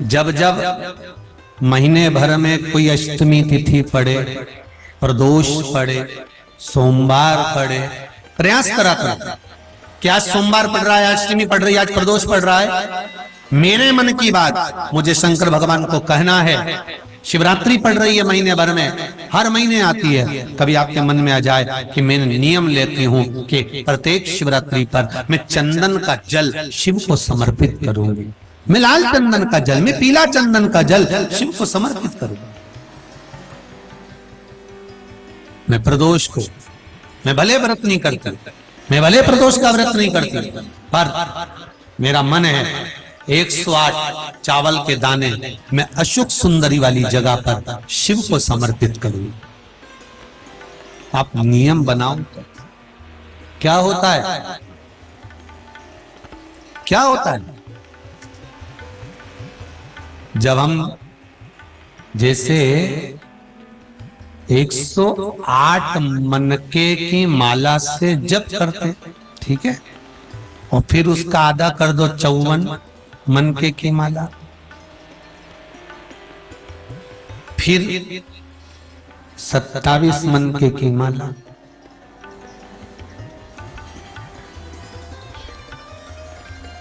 जब जब महीने भर में कोई अष्टमी तिथि पड़े, प्रदोष पड़े, सोमवार पड़े, प्रयास करा करो कि आज सोमवार पड़ रहा है, अष्टमी पड़ रही है, आज प्रदोष पड़ रहा है, मेरे मन की बात मुझे शंकर भगवान को कहना है। शिवरात्रि पड़ रही है महीने भर में, हर महीने आती है, कभी आपके मन में आ जाए कि मैं नियम लेती हूं कि प्रत्येक शिवरात्रि पर मैं चंदन का जल शिव को समर्पित करूंगी, मैं लाल चंदन का जल, मैं पीला चंदन का जल शिव को समर्पित करूंगा। मैं प्रदोष को, मैं भले व्रत नहीं करती, मैं भले प्रदोष का व्रत नहीं करती, पर मेरा मन है 108 चावल के दाने मैं अशोक सुंदरी वाली जगह पर शिव को समर्पित करूं। आप नियम बनाओ, क्या होता है, क्या होता है जब हम जैसे 108 मनके की माला से जप करते, ठीक है, और फिर उसका आधा कर दो 54 मनके की माला, फिर 27 मनके की माला,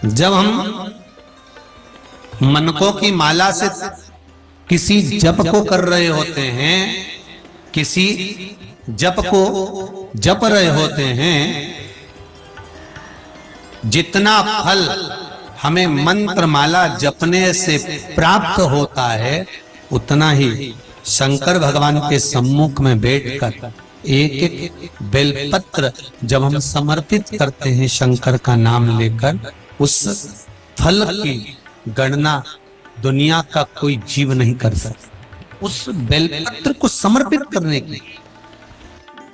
जब हम मनकों की माला से किसी जप को कर रहे होते हैं, किसी जप को जप रहे होते हैं, जितना फल हमें मंत्र माला जपने से प्राप्त होता है, उतना ही शंकर भगवान के सम्मुख में बैठकर एक एक बेलपत्र जब हम समर्पित करते हैं शंकर का नाम लेकर, उस फल की गणना दुनिया का कोई जीव नहीं कर सकता। उस बेलपत्र को समर्पित करने की,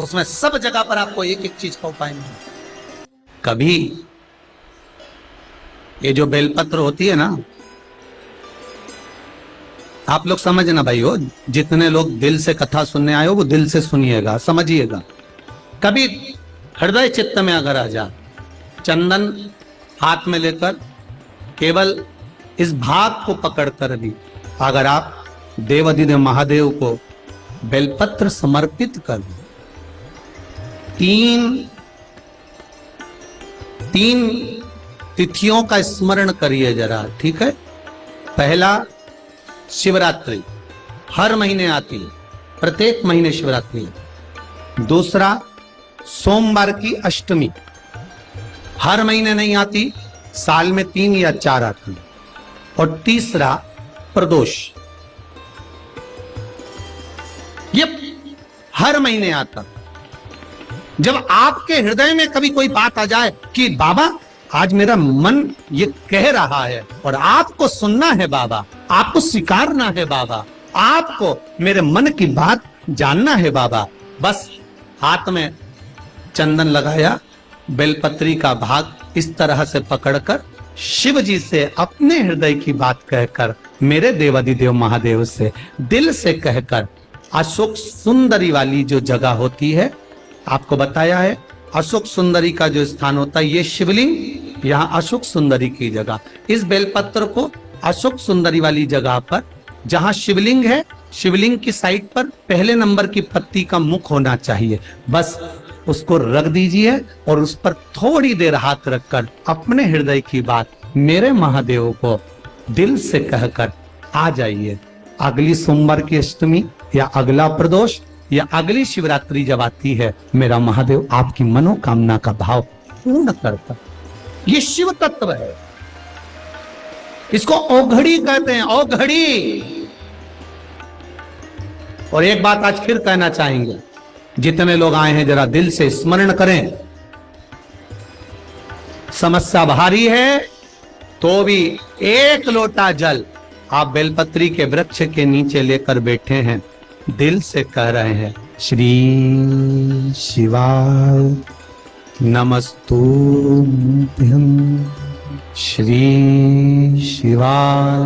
उसमें सब जगह पर आपको एक एक चीज का उपाय नहीं। कभी ये जो बेलपत्र होती है ना, आप लोग समझना भाई हो, जितने लोग दिल से कथा सुनने आए हो वो दिल से सुनिएगा, समझिएगा। कभी हृदय चित्त में अगर आ जा, चंदन हाथ में लेकर केवल इस भाग को पकड़कर भी अगर आप देवाधिदेव महादेव को बेलपत्र समर्पित कर दो, तीन तिथियों का स्मरण करिए जरा, ठीक है। पहला शिवरात्रि, हर महीने आती है, प्रत्येक महीने शिवरात्रि है। दूसरा सोमवार की अष्टमी, हर महीने नहीं आती, साल में 3 या 4 आती है। और तीसरा प्रदोष, ये हर महीने आता। जब आपके हृदय में कभी कोई बात आ जाए कि बाबा आज मेरा मन ये कह रहा है और आपको सुनना है बाबा, आपको स्वीकारना है बाबा, आपको मेरे मन की बात जानना है बाबा, बस हाथ में चंदन लगाया, बेलपत्री का भाग इस तरह से पकड़कर शिव जी से अपने हृदय की बात कहकर, मेरे देवाधिदेव महादेव से दिल से कहकर, अशोक सुंदरी वाली जो जगह होती है, आपको बताया है अशोक सुंदरी का जो स्थान होता है, ये शिवलिंग, यहाँ अशोक सुंदरी की जगह, इस बेलपत्र को अशोक सुंदरी वाली जगह पर, जहां शिवलिंग है, शिवलिंग की साइड पर पहले नंबर की पत्ती का मुख होना चाहिए, बस उसको रख दीजिए और उस पर थोड़ी देर हाथ रखकर अपने हृदय की बात मेरे महादेव को दिल से कहकर आ जाइए। अगली सोमवार की अष्टमी या अगला प्रदोष या अगली शिवरात्रि जब आती है, मेरा महादेव आपकी मनोकामना का भाव पूर्ण करता। ये शिव तत्व है, इसको औघड़ी कहते हैं, औघड़ी। और एक बात आज फिर कहना चाहेंगे, जितने लोग आए हैं जरा दिल से स्मरण करें। समस्या भारी है तो भी एक लोटा जल आप बेलपत्री के वृक्ष के नीचे लेकर बैठे हैं, दिल से कह रहे हैं, श्री शिवाय नमस्तुभ्यं, श्री शिवाय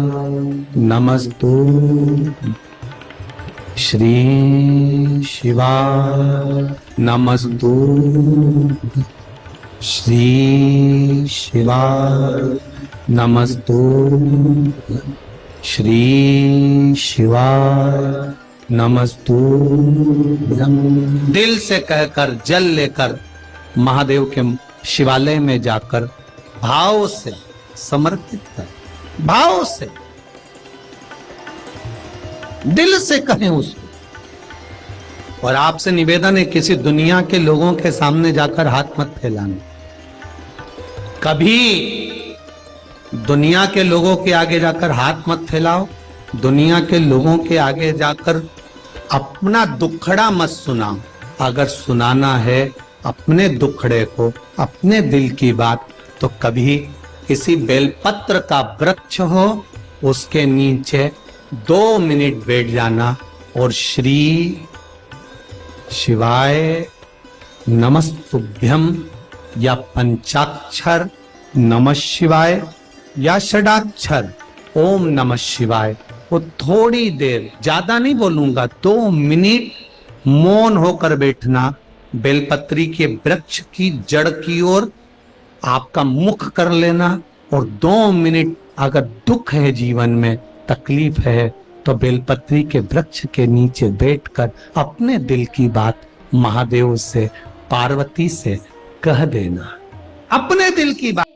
नमस्तुभ्यं, श्री शिवाय नमस्तुभ्यं, श्री शिवाय नमस्तुभ्यं, श्री शिवाय नमस्तुभ्यं। दिल से कहकर जल लेकर महादेव के शिवालय में जाकर भाव से समर्पित कर, भाव से दिल से कहें उसको। और आपसे निवेदन है, किसी दुनिया के लोगों के सामने जाकर हाथ मत फैलाना। कभी दुनिया के लोगों के आगे जाकर हाथ मत फैलाओ। दुनिया के लोगों के आगे जाकर अपना दुखड़ा मत सुनाओ। अगर सुनाना है अपने दुखड़े को, अपने दिल की बात, तो कभी किसी बेलपत्र का वृक्ष हो उसके नीचे 2 मिनट बैठ जाना और श्री शिवाय नमस्तुभ्यं या पंचाक्षर नमः शिवाय या षडाक्षर ओम नमः शिवाय, वो थोड़ी देर, ज्यादा नहीं बोलूंगा, 2 मिनट मौन होकर बैठना। बेलपत्री के वृक्ष की जड़ की ओर आपका मुख कर लेना और 2 मिनट अगर दुख है जीवन में, तकलीफ है, तो बेलपत्री के वृक्ष के नीचे बैठकर अपने दिल की बात महादेव से, पार्वती से कह देना। अपने दिल की बात।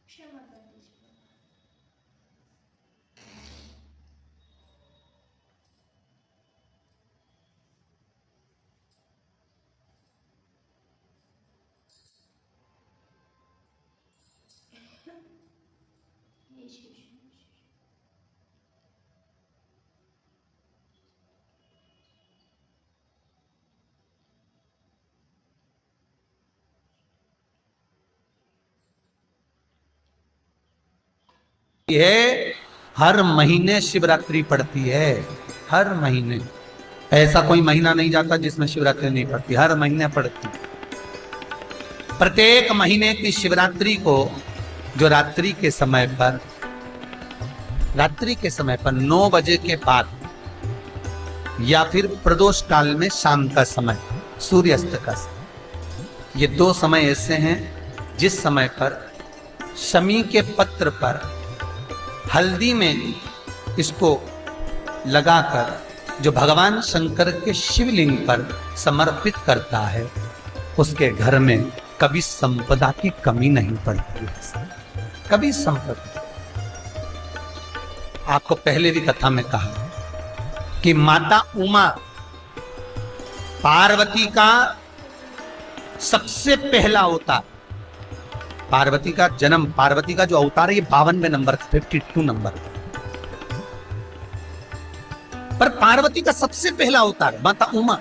क्षमा कर दीजिए। है हर महीने शिवरात्रि पड़ती है। हर महीने, ऐसा कोई महीना नहीं जाता जिसमें शिवरात्रि नहीं पड़ती, हर महीने पड़ती। प्रत्येक महीने की शिवरात्रि को जो रात्रि के समय पर 9 बजे के बाद या फिर प्रदोष काल में शाम का समय, सूर्यास्त का समय, ये 2 समय ऐसे हैं जिस समय पर शमी के पत्र पर हल्दी में इसको लगाकर जो भगवान शंकर के शिवलिंग पर समर्पित करता है, उसके घर में कभी संपदा की कमी नहीं पड़ती है। कभी संपदा। आपको पहले भी कथा में कहा कि माता उमा पार्वती का सबसे अवतार अवतार, पार्वती का जन्म, पार्वती का जो अवतार है ये 52वें नंबर, 52 नंबर पर पार्वती का सबसे पहला अवतार माता उमा।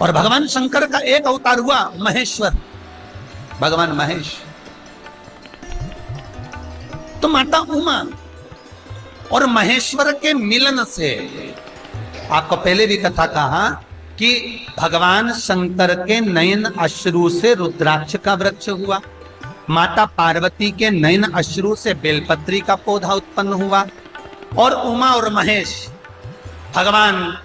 और भगवान शंकर का एक अवतार हुआ महेश्वर, भगवान महेश। तो माता उमा और महेश्वर के मिलन से, आपको पहले भी कथा कहा कि भगवान शंकर के नयन अश्रु से रुद्राक्ष का वृक्ष हुआ, माता पार्वती के नयन अश्रु से बेलपत्री का पौधा उत्पन्न हुआ, और उमा और महेश, भगवान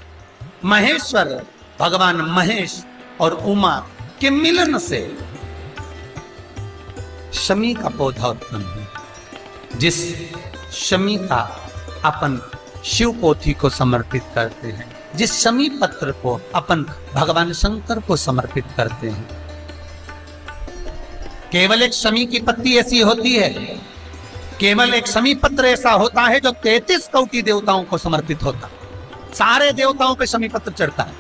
महेश्वर, भगवान महेश और उमा के मिलन से शमी का पौधा उत्पन्न हुआ, जिस शमी का अपन शिव पोथी को समर्पित करते हैं, जिस शमी पत्र को अपन भगवान शंकर को समर्पित करते हैं। केवल एक शमी की पत्ती ऐसी होती है, केवल एक शमी पत्र ऐसा होता है जो 33 कोटि देवताओं को समर्पित होता है। सारे देवताओं पे शमी पत्र चढ़ता है,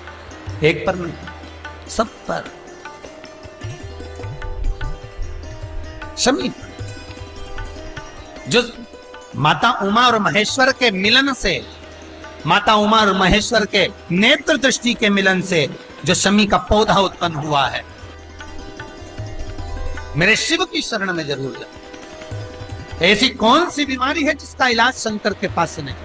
एक पर नहीं, सब पर शमी। जो माता उमा और महेश्वर के मिलन से, माता उमा और महेश्वर के नेत्र दृष्टि के मिलन से जो शमी का पौधा उत्पन्न हुआ है, मेरे शिव की शरण में जरूर जाए। ऐसी कौन सी बीमारी है जिसका इलाज शंकर के पास नहीं?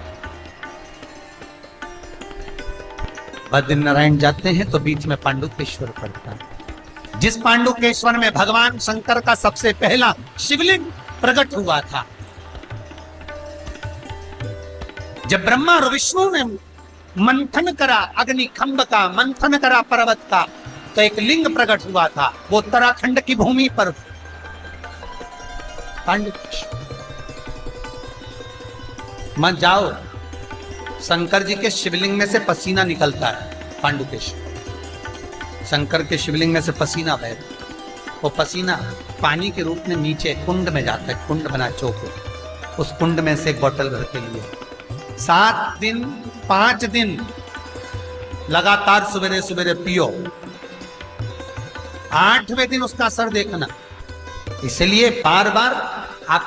बद्रीनारायण जाते हैं तो बीच में पांडुकेश्वर पड़ता है। जिस पांडुकेश्वर में भगवान शंकर का सबसे पहला शिवलिंग प्रकट हुआ था। जब ब्रह्मा और विष्णु ने मंथन करा अग्निखंभ का, मंथन करा पर्वत का, तो एक लिंग प्रकट हुआ था। वो उत्तराखंड की भूमि पर पांडुकेश्वर। मत जाओ, शंकर जी के शिवलिंग में से पसीना निकलता है। पांडुकेश्वर शंकर के शिवलिंग में से पसीना बहता, वो पसीना पानी के रूप में नीचे कुंड में जाता है। कुंड बना चौको, उस कुंड में से एक बोतल भर के लिए 7 दिन 5 दिन लगातार सवेरे सवेरे पियो। 8वें दिन उसका असर देखना। इसलिए बार बार आप